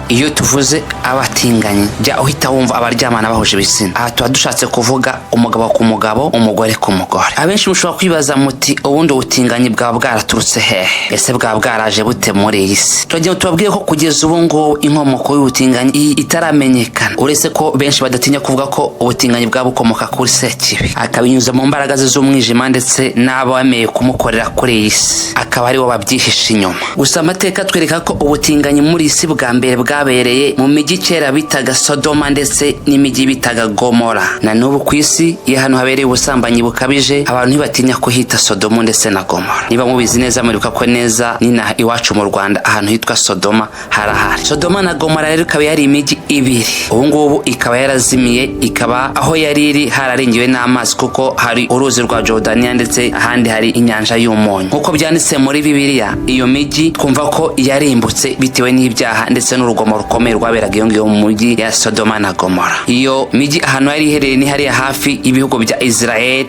iyo tuvuze abatinganyi jya uhita wumva abaryamana bahuje ibitsina. Aha tuba dushatse kuvuga umugabo ku mugabo, umugore ku mugore. Abenshi mushobora kwibaza muti ubundi ubutinganyi bwa bwaraturutse hehe? Ese bwa bwaraje bute muri iyi si? Twagiye tubabwiye ko kugeza ubu ngo inkomoko y'ubutinganyi itaramenyekana, uretse ko benshi badatinya kuvuga ko ubutinganyi bwabukomoka kuri Sekibi, akabinyuza mu mbaraga z'umwijima ndetse n'abameye kumukorera kuri iyi si, akaba ari wo babyihishe inyuma. Gusa amateka twereka ko ubutinganyi muri iyi si bwa mbere bwabereye mu mijyi kera bitaga Sodoma ndetse n'imijyi bitaga Gomora. Na n'ubu ku isi iyo hano habereye ubusambanyi bukabije, abantu ntibatinya kuhita Sodoma ndetse na Gomora. Niba mubizi neza muribuka ko neza nina iwacu mu Rwanda ahantu hitwa Sodoma harahari. Sodoma na Gomora rero ikaba yari imijyi ibiri, ubu ngubu ikaba yarazimiye, ikaba aho yari iri hararengewe n'amazi kuko hari uruzi rwa Jordania ndetse ahandi hari inyanja y'umunyu. Nkuko byanditse muri Bibiliya, iyo mijyi twumva ko yarimbutse bitewe n'ibyaha ndetse n'urugomo rukomeye rwaberaga iyo ngiyo mu mujyi ya Sodoma na Gomora. Iyo mijyi ahantu yari iherereye ni hariya hafi ibihugu bya Israel,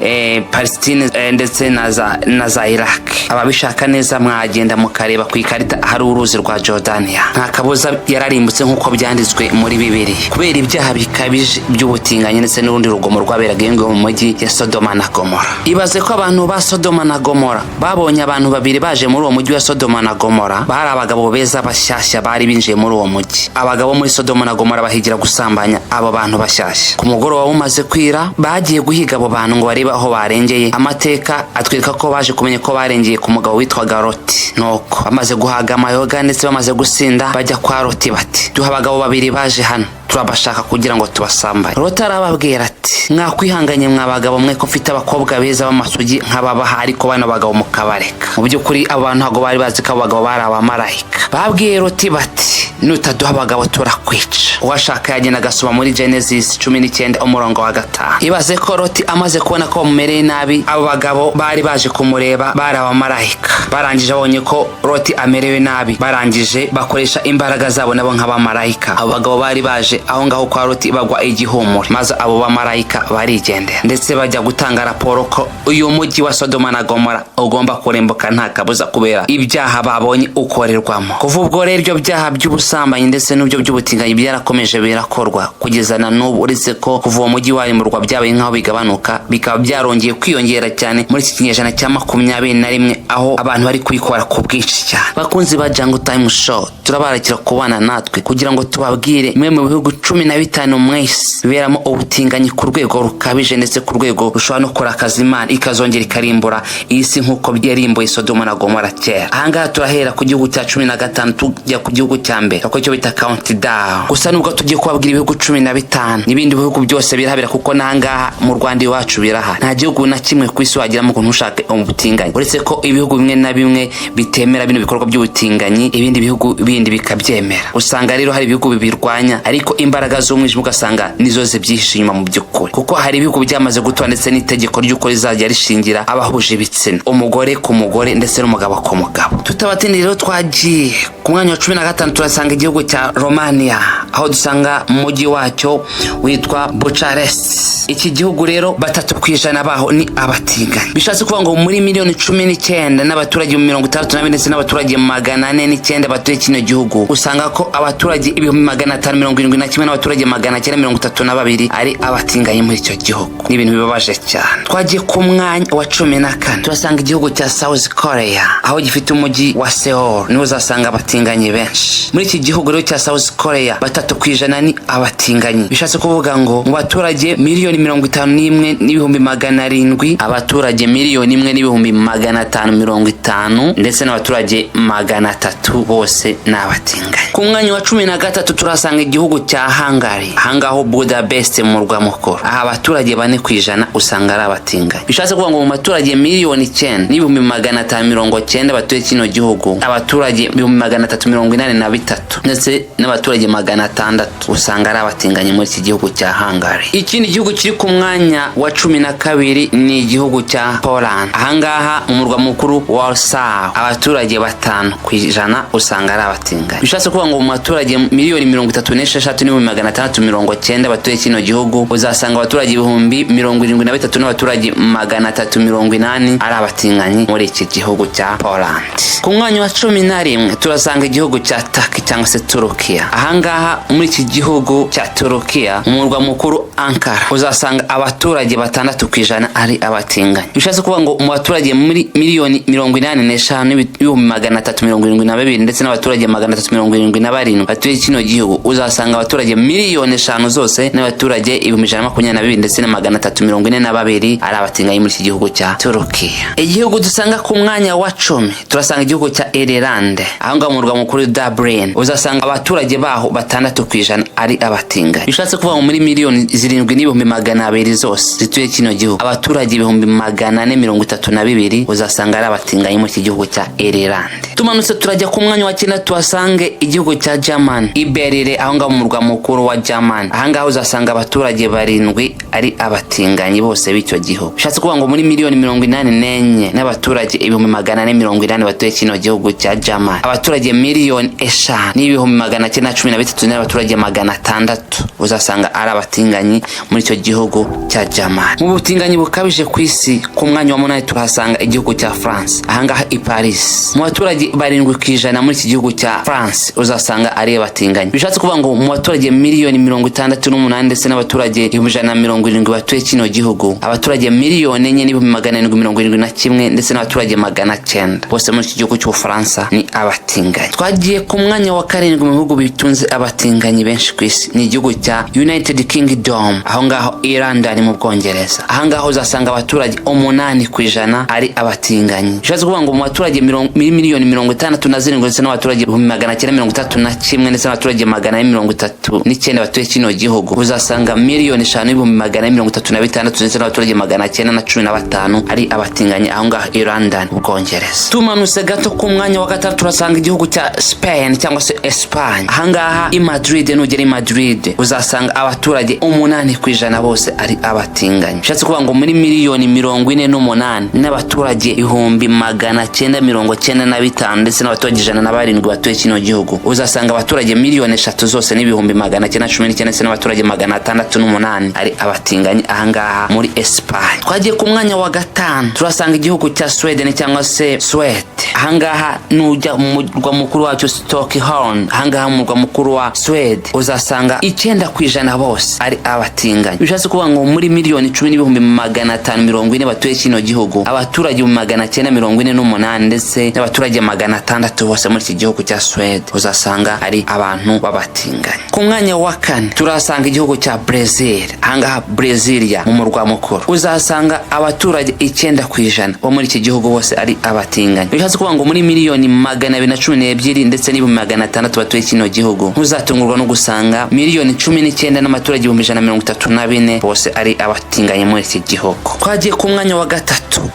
Palestine ndetse na za Iraq. Ababishaka neza mwagenda mukareba ku ikarita hari uruzi rwa Jordania. Nta kabuza yararimbutse nkuko byanditswe muri Bibiliya kubera ibyaha bikabije by'ubutinganyi ndetse n'urundi rugomo rwaberaga iyo ngiyo mu mujyi ya Sodoma na Gomora. Ibaze ko abantu ba Sodoma na Gomora babonye abantu babiri baje muri uwo mujyi wa Sodoma na Gomora, bari abagabo beza bashyashya bari binjiye muri uwo mujyi. Abagabo muri Sodoma na Gomora bahigira gusambanya abo bantu bashyashya. Ku mugoroba umaze kwira bagiye guhiga abo bantu ngo barebe aho barengeye. Amateka atwereka ko baje kumenya ko barengeye ku mugabo witwaga Loti. Nuko bamaze guhaga amayoga ndetse bamaze gusinda bajya kwa Loti bati, duha abagabo babiri baje hano turabashaka kugira ngo tubasambanye. Loti arababwira ati, mwakwihanganye mwabagabo mwe ko mfite abakobwa beza b'amasugi nk'ababaha, ariko bano bagabo mukabareka. Mu by'ukuri abo bantu ntabwo bari bazi ko abo bagabo bari abamarayika. Babwiye Loti bati, nutaduha abagabo turakwica. Uwashaka yagenda agasoma muri Genesis 19 umurongo wa 5. Ibaze ko Loti amaze kubona ko bamumereye nabi, abo bagabo bari baje kumureba bari abamarayika. Barangije abonye ko Loti amerewe nabi, barangije bakoresha imbaraga zabo nabo nk'abamarayika. Abo bagabo bari baje aho ngaho kwa Loti bagwa igihumure, maze abo bamarayika barigendera ndetse bajya gutanga raporo ko uyu mujyi wa Sodoma na Gomora ugomba kurembuka nta kabuza kubera ibyaha babonye ukorerwamo. Kuva ubwo rero ibyo byaha by'ubusambanyi ndetse n'ibyo by'ubutinganyi byarakomeje birakorwa kugeza na n'ubu, uretse ko kuva uwo mujyi warimurwa byabaye nk'aho bigabanuka, bikaba byarongeye kwiyongera cyane muri iki kinyejana cya 21 aho abantu bari kubikora ku bwinshi cyane. Bakunzi ba Jungle Time Show, turabarakira kubana natwe kugira ngo tubabwire imwe mu bihugu 15 mwese biberamo ubutinganyi ku rwego rukabije ndetse ku rwego rushobora no kurakaza Imana ikazongera ikarimbura isi nk'uko byarimbuye Sodoma na Gomora kera. Ahangaha turahera ku gihugu cya 15 tujya ku gihugu cya mbere, ako cyo bita countdown. Gusa nubwo tugiye kubabwira ibihugu 15 n'ibindi bihugu byose birahabira kuko nangaha mu Rwanda iwacu biraha. Nta gihugu na kimwe ku isi wagiramo ukuntu ushaka ubutinganyi, uretse ko ibihugu bimwe na bimwe bitemera bino bikorwa by'ubutinganyi, ibindi bihugu bindi bikabyemera. Usanga rero hari ibihugu bibirwanya, ariko imbaraga z'umwijima ugasanga nizo zibyihishe inyuma mu by'ukuri, kuko hari ibihugu byamaze gutora ndetse n'itegeko ry'uko rizajya rishingira abahuje ibitsina, umugore ku mugore ndetse n'umugabo ku mugabo. Tutabatindi rero twagiye ku mwanya wa 15 turasanga igihugu cya Romania, aho dusanga mu mujyi wacyo witwa Bucharest. Iki gihugu rero 3% baho ni abatinganyi. Bishatse kuvuga ngo muri miliyoni 19 n'abaturage 62 ndetse n'abaturage 409 batuye kino gihugu, usanga ko abaturage 571 n'abaturage 932 ari abatinganyi muri icyo gihugu. Ni ibintu bibabaje cyane. Twagiye ku mwanya wa 14 turasanga igihugu cya South Korea, aho gifite umujyi wa Seoul, niho uzasanga abatinganyi benshi. Muri iki gihugu rero cya South Korea 3% ni abatinganyi. Bishatse kuvuga ngo mu baturage miliyoni 51 n'ibihumbi 700, abaturage miliyoni 1 n'ibihumbi 550 ndetse n'abaturage 300 bose n'abatinganyi. Ku mwanya wa 13 turasanga igihugu cya Hungary, ahangaho Budapest mu murwa mukuru, aha abaturage 4% usanga ari abatinganyi. Bishatse kuvuga ngo mu baturage miliyoni 9 n'ibihumbi 590 batuye kino gihugu, abaturage 383 ndetse n'abaturage 500 600 usanga ari abatinganyi muri iki gihugu cya Hungary. Ikindi gihugu kiri ku mwanya wa 12 ni igihugu cya Poland. Ahangaha umurwa mukuru Warsaw abaturage 5% usanga ari abatinganyi. Bishatse kuvuga ngo mu baturage miliyoni 36,690 batuye kino gihugu uzasanga abaturage 73 n'abaturage 380 ari abatinganyi muri iki gihugu cya Poland. Ku mwanya wa 11 turasanga igihugu cya Turkey cyangwa se Turukiya. Ahangaha muri iki gihugu cya Turukiya umurwa mukuru Ankara uzasanga abaturage 6% ari abatinganyi. Bishatse kuvuga ngo mu baturage muri miliyoni 85,372 ndetse n'abaturage 377 batuye kino gihugu uzasanga abaturage miliyoni 5 zose n'abaturage 122 ndetse na 342 ari abatinganyi muri iki gihugu cya Turukiya. Igihugu dusanga ku mwanya wa 10 turasanga igihugu cya Irlande. Ahanga umurwa mukuru Dublin uzasanga abaturage baho 6% ari abatinganyi. Bishatse kuvuga ngo muri miliyoni 7,200 zose zituye kino gihugu abaturage 432 uzasanga ari abatinganyi muri iki gihugu cya Irlande. Tumanutse turajya ku mwanya wa 9 tuhasange igihugu cya German Iberire ahanga umurwa mukuru wa German. Ahanga uzasanga abaturage 7 ari abatinganyi bose b'icyo gihugu. Bishatse kuvuga ngo muri miliyoni 84 n'abaturage 480 batuye kino gihugu cya German abaturage miliyoni 5,913 n'abaturage 600 uzasanga ari abatinganyi muri icyo gihugu cya German. Mu butinganyi bukabije ku isi ku mwanya wa 8 turahasanga igihugu cya France. Ahangaha i Paris mu baturage 7% muri iki gihugu cya France uzasanga ari abatinganyi. Bishatse kuvuga ngo mu baturage miliyoni 68 ndetse n'abaturage 170 batuye kino gihugu abaturage miliyoni 4,771 ndetse n'abaturage 900 bose muri iki gihugu cy'u Faransa ni abatinganyi. Twagiye ku mwanya wa 7 mu bihugu bitunze abatinganyi benshi ku isi ni igihugu cya United Kingdom. Aho ngaho Irlanda ni mu Bwongereza. Ahangaho uzasanga abaturage 8% ari abatinganyi. Bishatse kuvuga ngo mu baturage miliyoni 67 ndetse n'abaturage 931 ndetse n'abaturage 439 batuye kino gihugu uzasanga miliyoni 5,136 ndetse n'abaturage 915 ari abatinganyi aho ngaho Irlanda mu Bwongereza. Tumanutse gato ku mwanya wa 3 turasanga igihugu cya Spain cyangwa se Espagne. Ahangaha i Madrid nugera i Madrid uzasanga abaturage 8% bose ari abatinganyi. Bishatse kuvuga ngo muri miliyoni 48 n'abaturage 995 ndetse n'abaturage 107 batuye kino gihugu uzasanga abaturage miliyoni 3 zose n'ibihumbi 919 ndetse n'abaturage 608 ari abatinganyi ahangaha muri Espagne. Twagiye ku mwanya wa 5 turasanga igihugu cya Sweden cyangwa se Sweden. Ahangaha nujya mu murwa mukuru wacyo Stockholm. Ahangaha mu murwa mukuru wa Sweden uzasanga 9% bose ari abatinganyi. Bishatse kuvuga ngo muri miliyoni 10,540 batuye kino gihugu abaturage 948 ndetse n'abaturage 600 bose muri iki gihugu cya Sweden uzasanga ari abantu b'abatinganyi. Ku mwanya wa 4 turasanga igihugu cya Brazil. Ahangaha Brazilia mu murwa mukuru uzasanga abaturage 9% bo muri iki gihugu bose ari abatinganyi. Bishatse kuvuga ngo muri miliyoni 212 ndetse n'600 batuye kino gihugu uzatungurwa no gusanga miliyoni 19 n'abaturage 134 bose ari abatinganyi muri iki gihugu. Twagiye ku mwanya wa 3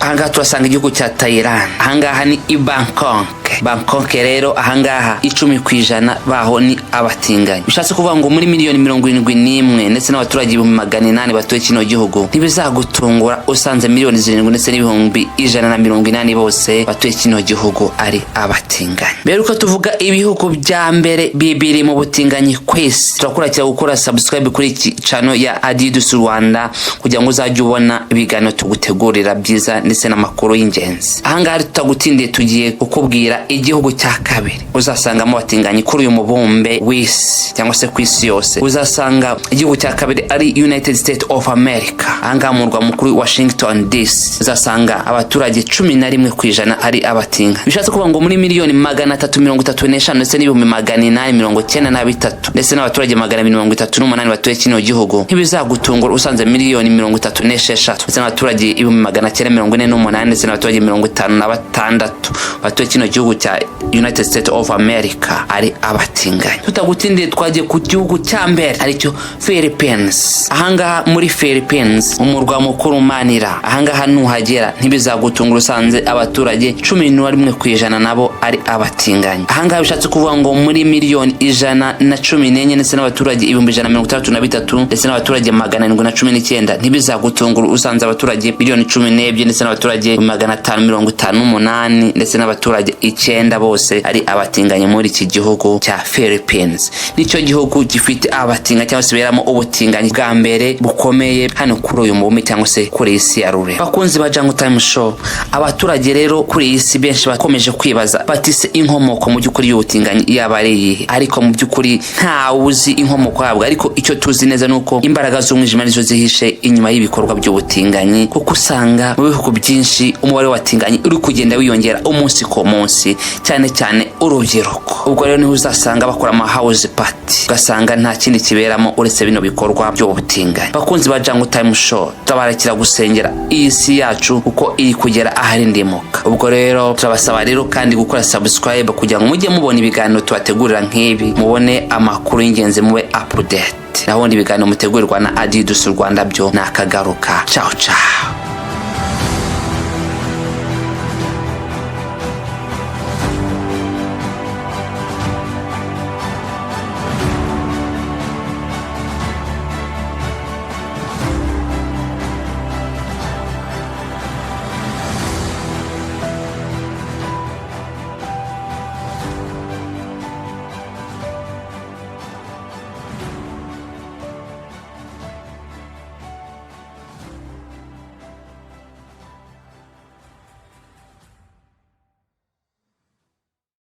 ahangaha turasanga igihugu cya Thailand. Ahangaha ni i Bangkok rero ahangaha 10% baho ni abatinganyi. Bishatse kuvuga ngo muri miliyoni 71 ndetse n'abaturage 800 batuye kino gihugu ntibizagutungura usanze miliyoni 7 ndetse n'ibihumbi 180 bose batuye kino gihugu ari abatinganyi. Mbere uko tuvuga ibihugu bya mbere bibiri mu butinganyi Kwis turakurakira gukora subscribe kuri iki channel ya Abihishe Urwanda kugira ngo uzajye ubona ibiganiro tugutegurira byiza ndetse n'amakuru y'ingenzi. Ahangaha tutagutindiye tugiye kukubwira igihugu cya kabiri uzasangamo abatinganyi kuri uyu mubumbe w'isi cyangwa se ku isi yose. Uzasanga igihugu cya kabiri ari United States of America. Ahangaha mu murwa mukuru Washington DC uzasanga abaturage 11% ari abatinganyi. Bishatse kuvuga ngo muri miliyoni 335 ndetse n'ibihumbi 893 ndetse n'abaturage 238 batuye kino gihugu ntibizagutungura usanze miliyoni 36 ndetse n'abaturage 948 ndetse n'abaturage 56 batuye kino gihugu gihugu cya United States of America ari abatinganyi. Tutagutindiye twagiye ku gihugu cya mbere aricyo Philippines. Ahangaha muri Philippines umurwa mukuru Manila, ahangaha nuhagera ntibizagutungura usanze abaturage 11% nabo ari abatinganyi. Ahangaha bishatse kuvuga ngo muri miliyoni 114 ndetse n'abaturage 163 ndetse n'abaturage 719 ntibizagutungura usanze abaturage miliyoni 12 ndetse n'abaturage 558 ndetse n'abaturage 9 bose ari abatinganyi muri iki gihugu cya Philippines. Nicyo gihugu gifite abatinganyi cyangwa se beramo ubutinganyi bwa mbere bukomeye hano kuri uyu mubumbe cyangwa se kuri isi ya rure. Bakunzi ba Jungle Time Show, abaturage rero kuri isi benshi bakomeje kwibaza batise inkomoko mu byukuri y'ubutinganyi yabariye, ariko mu byukuri nta uzi inkomoko yabwo, ariko icyo tuzi neza nuko imbaraga z'umwijima nizo zihishe inyuma y'ibikorwa by'ubutinganyi, kuko usanga mu bihugu byinshi umubare w'abatinganyi uri kugenda wiyongera umunsi ku munsi, cyane cyane urubyiruko. Ubwo rero niho uzasanga bakora ama house party, ugasanga nta kindi kiberamo uretse bino bikorwa by'ubutinganyi. Bakunzi ba Jungle Time Show, tabarakira gusengera isi yacu uko iri kugera ahari ndimuka. Ubwo rero turabasaba rero kandi gukora subscribe kugira ngo mujye mubona ibiganiro tubategurira nk'ibi, mubone amakuru y'ingenzi, mube update. Naho ndi ibiganiro mutegurirwa na Abihishe Urwanda byo nakagaruka. Ciao ciao.